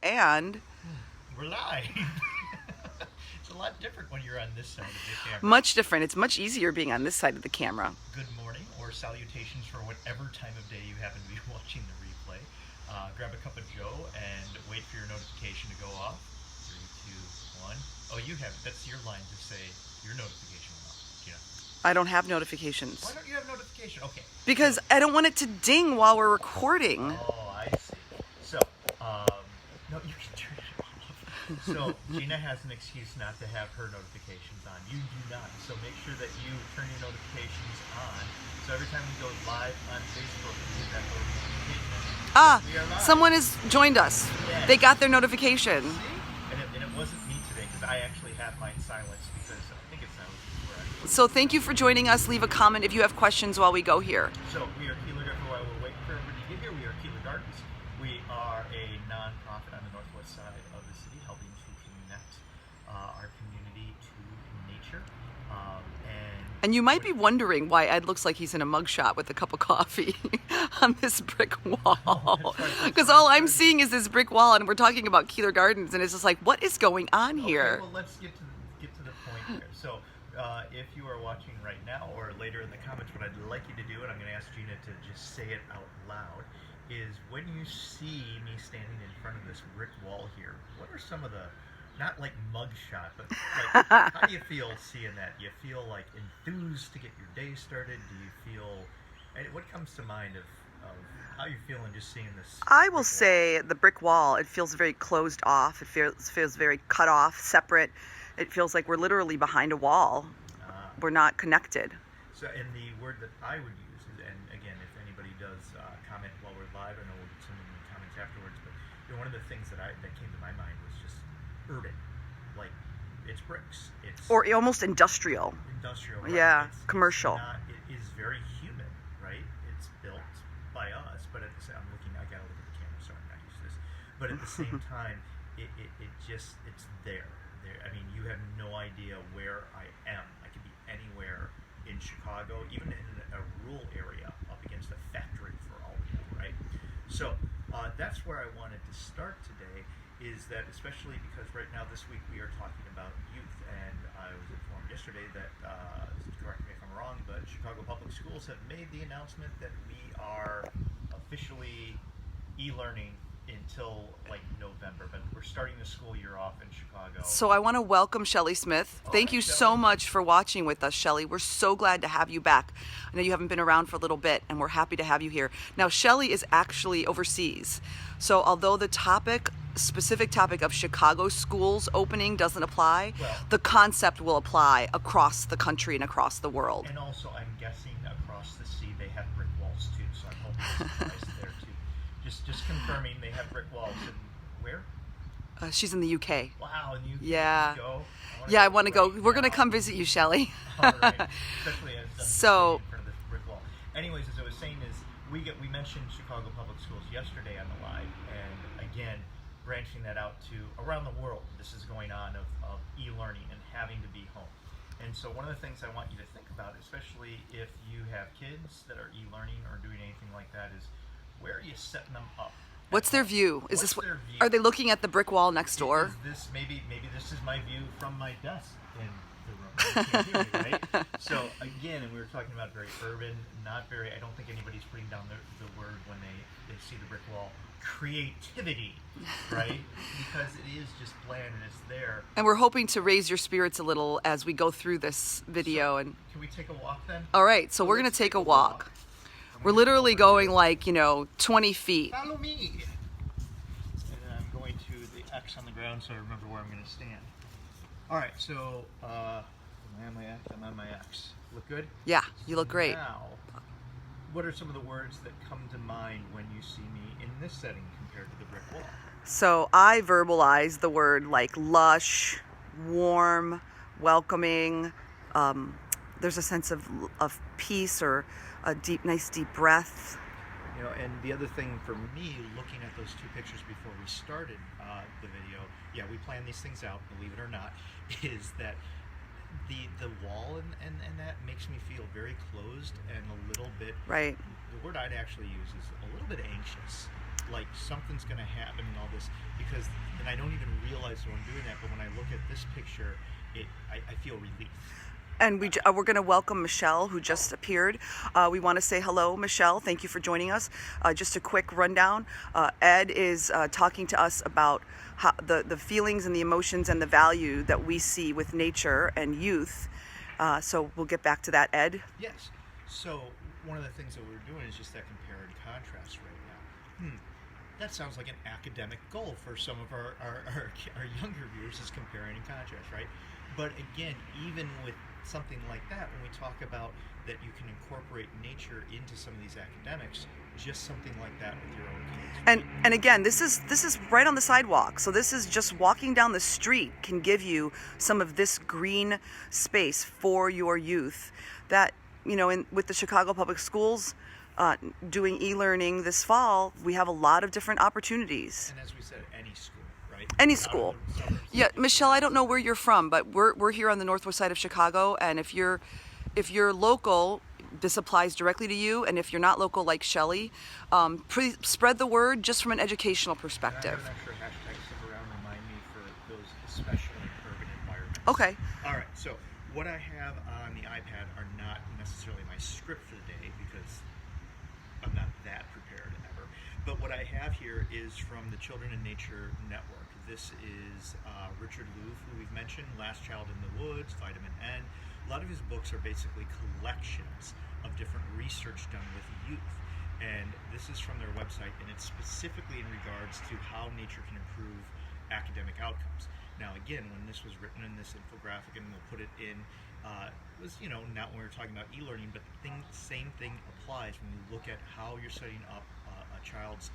and We're live. It's a lot different when you're on this side of the camera. much different. It's much easier being on this side of the camera. Good morning or salutations for whatever time of day you happen to be watching the replay. Grab a cup of Joe and wait for your notification to go off. 3, 2, 1. Oh, you have it. That's your line to say your notification went off. Gina. I don't have notifications. Why don't you have notification? Okay. Because I don't want it to ding while we're recording. Oh, I see. So, no, you can turn it off. So, Gina has an excuse not to have her notifications on. You do not. So make sure that you turn your notifications on. So every time we go live on Facebook, you get that little notification. We are live. Someone has joined us. Yes. They got their notification. See? And it wasn't me today because I actually have mine silenced because I think it sounds correct. So thank you for joining us. Leave a comment if you have questions while we go here. So we are Keeler. While we're waiting for everybody to get here, we are Keeler Gardens. We are a non-profit on the northwest side of the city, helping to connect our community to nature. And you might be wondering why Ed looks like he's in a mugshot with a cup of coffee on this brick wall. Because all I'm seeing is this brick wall, and we're talking about Keeler Gardens, and it's just like, what is going on here? Okay, well, let's get to the point here. So, if you are watching right now or later in the comments, what I'd like you to do, and I'm going to ask Gina to just say it out loud, is when you see me standing in front of this brick wall here, what are some of the, not like mugshot, but like, how do you feel seeing that? Do you feel like enthused to get your day started? Do you feel, and what comes to mind of how you're feeling just seeing this? I will say the brick wall, it feels very closed off. It feels very cut off, separate. It feels like we're literally behind a wall. We're not connected. So, and the word that I would use is, and again, if anybody does comment while we're live, I know we'll get some in the comments afterwards, but one of the things that came to my mind was just urban. Like, it's bricks. It's Or almost industrial. Industrial, right? Yeah, It's commercial. It is very human, right? It's built by us, but at the same, I gotta look at the camera, sorry, I'm not used to this. But at the same time, it's there. I mean, you have no idea where I am. I could be anywhere in Chicago, even in a rural area, up against a factory for all we know, right? So that's where I wanted to start today, is that especially because right now this week we are talking about youth, and I was informed yesterday that, correct me if I'm wrong, but Chicago Public Schools have made the announcement that we are officially e-learning until like November, but we're starting the school year off in Chicago. So I want to welcome Shelly Smith. Thank you so much for watching with us, Shelly. We're so glad to have you back. I know you haven't been around for a little bit, and we're happy to have you here. Now, Shelly is actually overseas. So although the specific topic of Chicago schools opening doesn't apply, the concept will apply across the country and across the world. And also, I'm guessing across the sea they have brick walls too, so I'm hoping there's a place there too. Just confirming they have brick walls. And where? She's in the UK. Wow, in the UK. Yeah. Go? I want to go. We're going to come visit you, Shelly. All right. Especially as I'm So, in front of this brick wall. Anyways, as I was saying, is we mentioned Chicago Public Schools yesterday on the live, and again, branching that out to around the world. This is going on of e-learning and having to be home. And so one of the things I want you to think about, especially if you have kids that are e-learning or doing anything like that, is where are you setting them up? what's their view? What's their view? Are they looking at the brick wall next door? Is this maybe this is my view from my desk in the room. You can't hear me, right? So again, and we were talking about very urban, not very. I don't think anybody's putting down the word when they see the brick wall. Creativity, right? Because it is just bland and it's there. And we're hoping to raise your spirits a little as we go through this video. And can we take a walk then? all right, so we're going to take a walk. We're literally going like 20 feet. Follow me. And then I'm going to the X on the ground so I remember where I'm going to stand. All right, so am I on my X? I'm on my X. Look good? Yeah, you look great. Now, what are some of the words that come to mind when you see me in this setting compared to the brick wall? So I verbalize the word like lush, warm, welcoming. There's a sense of peace or a nice deep breath. And the other thing for me, looking at those two pictures before we started the video, we plan these things out, believe it or not, is that the wall and that makes me feel very closed and a little bit, right. The word I'd actually use is a little bit anxious. like something's going to happen and all this, because, and I don't even realize that I'm doing that, but when I look at this picture, I feel relief. And we're going to welcome Michelle, who just appeared. We want to say hello, Michelle. Thank you for joining us. Just a quick rundown. Ed is talking to us about how the feelings and the emotions and the value that we see with nature and youth. So we'll get back to that, Ed. Yes. So one of the things that we're doing is just that compare and contrast right now. That sounds like an academic goal for some of our younger viewers, is comparing and contrast, right? But again, even with something like that, when we talk about that you can incorporate nature into some of these academics, just something like that with your own kids. And again, this is right on the sidewalk. So this is just walking down the street can give you some of this green space for your youth. That, you know, with the Chicago Public Schools doing e-learning this fall, we have a lot of different opportunities. And as we said, any school, right? Any school. Yeah, Michelle, I don't know where you're from, but we're here on the northwest side of Chicago, and if you're local, this applies directly to you, and if you're not local like Shelly, spread the word just from an educational perspective. And I have an extra hashtag stick around, remind me for those, especially in urban environments. Okay. All right, so what I have on the iPad are not necessarily my script for the day, because I'm not that prepared ever. But what I have here is from the Children in Nature Network. This is Richard Louv, who we've mentioned, Last Child in the Woods, Vitamin N. A lot of his books are basically collections of different research done with youth. And this is from their website, and it's specifically in regards to how nature can improve academic outcomes. Now, again, when this was written in this infographic, and we'll put it in, it was, you know, not when we were talking about e-learning, but the same thing applies when you look at how you're setting up a child's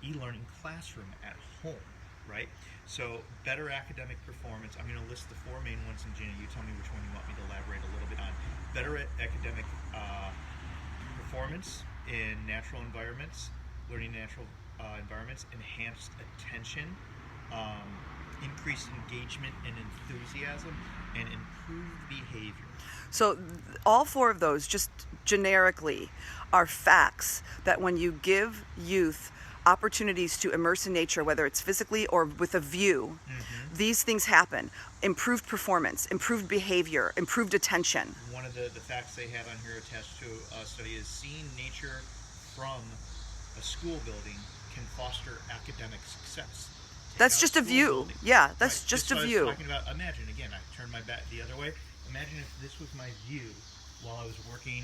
e-learning classroom at home, right? So, better academic performance. I'm going to list the four main ones, and Gina, you tell me which one you want me to elaborate a little bit on. Better academic performance in natural environments, learning natural environments, enhanced attention, increased engagement and enthusiasm, and improved behavior. So all four of those, just generically, are facts that when you give youth opportunities to immerse in nature, whether it's physically or with a view, these things happen. Improved performance, improved behavior, improved attention. One of the facts they have on here attached to a study is seeing nature from a school building can foster academic success. That's just a view. Building. Yeah, that's Right. just a what view. I was talking about. Imagine, again, I turned my back the other way. Imagine if this was my view while I was working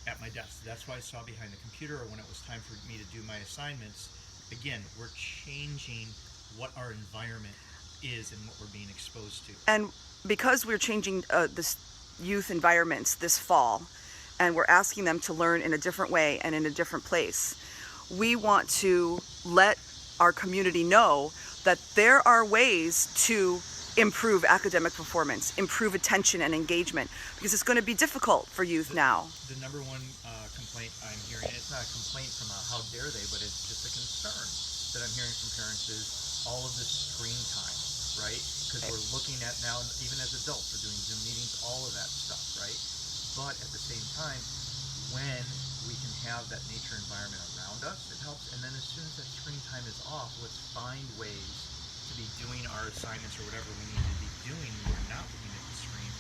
at my desk. That's why I saw behind the computer, or when it was time for me to do my assignments. Again, we're changing what our environment is and what we're being exposed to. And because we're changing this youth environments this fall, and we're asking them to learn in a different way and in a different place, we want to let our community know that there are ways to improve academic performance, improve attention and engagement, because it's going to be difficult for youth now. The number one complaint I'm hearing, and it's not a complaint from a how dare they, but it's just a concern that I'm hearing from parents, is all of this screen time, right? Because we're looking at now, even as adults, we're doing Zoom meetings, all of that stuff, right? But at the same time, when we can have that nature environment around us, it helps. And then as soon as that screen time is off, let's find ways to be doing our assignments or whatever we need to be doing. We're not looking at the screen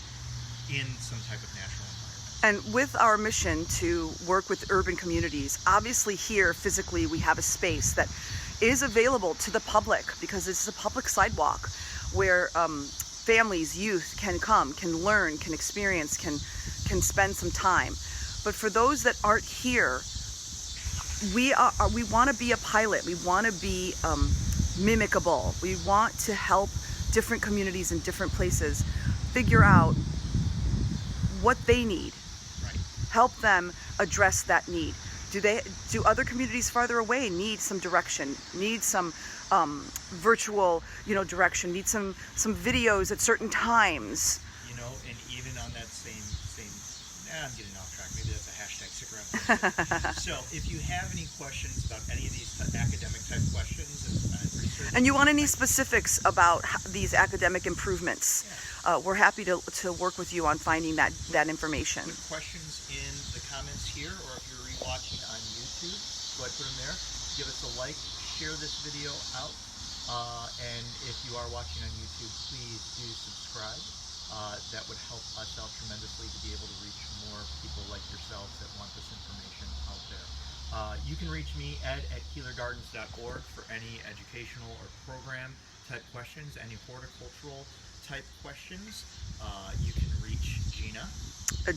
in some type of natural environment. And with our mission to work with urban communities, obviously here physically we have a space that is available to the public, because it's a public sidewalk where families, youth can come, can learn, can experience, can spend some time. But for those that aren't here, we want to be a pilot. We want to be mimicable. We want to help different communities in different places figure out what they need. Right. Help them address that need. Do other communities farther away need some direction, need some virtual, direction, need some videos at certain times? And even on that same I'm getting off track. Maybe that's a hashtag stick around. So if you have any questions about any of these academic type questions and research, and you want any specifics about these academic improvements, we're happy to work with you on finding that information. Put questions in the comments here, or if you're rewatching on YouTube, go ahead, put them there. Give us a like, share this video out. And if you are watching on YouTube, please do subscribe. That would help us out tremendously to be able to reach more people like yourselves that want this information out there. You can reach me, Ed, at keelergardens.org for any educational or program type questions, any horticultural type questions. You can reach Gina.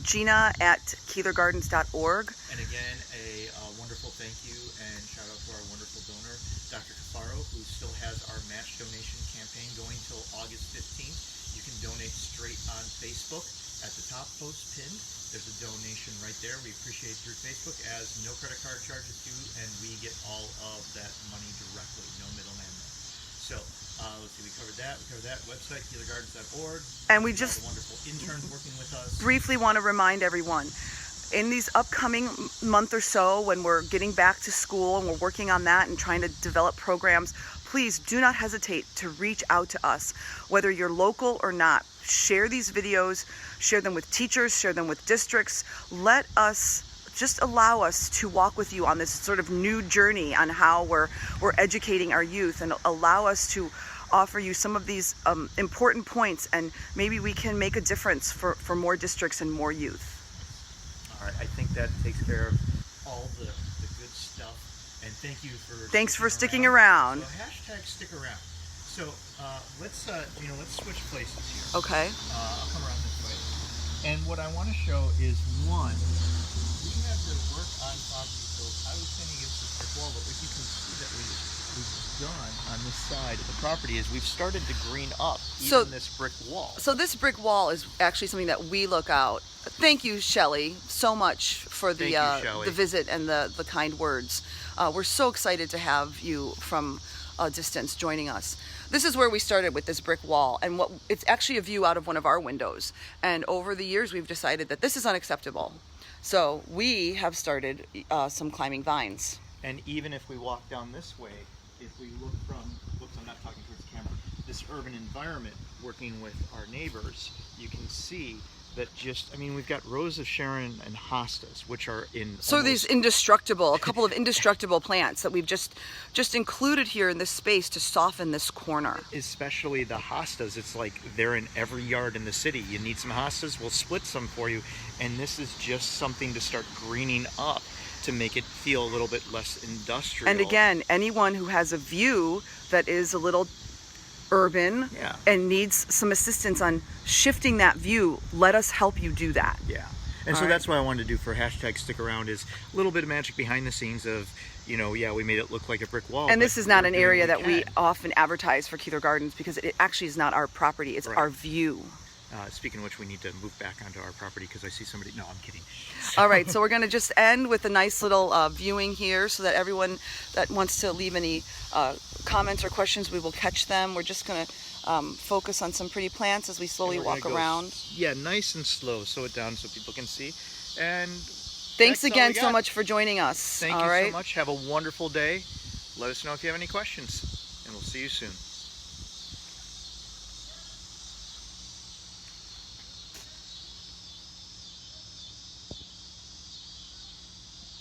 Gina at keelergardens.org. And again, a wonderful thank you and shout out to our wonderful donor, Dr. Cafaro, who still has our match donation campaign going till August 15th. You can donate straight on Facebook. At the top post pinned, there's a donation right there. We appreciate it through Facebook, as no credit card charges due, and we get all of that money directly, no middleman there. So, let's see, we covered that. Website, keelergardens.org. And we just wonderful interns working with us. Briefly want to remind everyone, in these upcoming month or so, when we're getting back to school and we're working on that and trying to develop programs, please do not hesitate to reach out to us, whether you're local or not. Share these videos, share them with teachers, share them with districts. Just allow us to walk with you on this sort of new journey on how we're educating our youth, and allow us to offer you some of these important points, and maybe we can make a difference for more districts and more youth. All right, I think that takes care of all the good stuff, and thank you for sticking around. So hashtag stick around. So let's switch places here. Okay. I'll come around this way. And what I want to show is, one, we have the work on property. So I was standing against this brick wall, but what you can see that we've done on this side of the property is we've started to green up this brick wall. So this brick wall is actually something that we look out. Thank you, Shelly, so much for the visit and the kind words. We're so excited to have you from a distance joining us. This is where we started with this brick wall, and it's actually a view out of one of our windows. And over the years, we've decided that this is unacceptable. So we have started some climbing vines. And even if we walk down this way, if we look from, I'm not talking towards the camera, this urban environment, working with our neighbors, you can see that we've got Rose of Sharon and hostas, which are in... So these a couple of indestructible plants that we've just included here in this space to soften this corner. Especially the hostas, it's like they're in every yard in the city. You need some hostas, we'll split some for you. And this is just something to start greening up to make it feel a little bit less industrial. And again, anyone who has a view that is a little urban and needs some assistance on shifting that view, let us help you do that. Yeah. And so that's what I wanted to do for hashtag stick around, is a little bit of magic behind the scenes of, we made it look like a brick wall. And this is not an area that we often advertise for Keeler Gardens, because it actually is not our property, it's our view. Speaking of which, we need to move back onto our property because I see somebody. No, I'm kidding. All right, so we're going to just end with a nice little viewing here, so that everyone that wants to leave any comments or questions, we will catch them. We're just going to focus on some pretty plants as we slowly walk around. Yeah, nice and slow. Slow it down so people can see. And thanks again so much for joining us. Thank you so much. Have a wonderful day. Let us know if you have any questions, and we'll see you soon.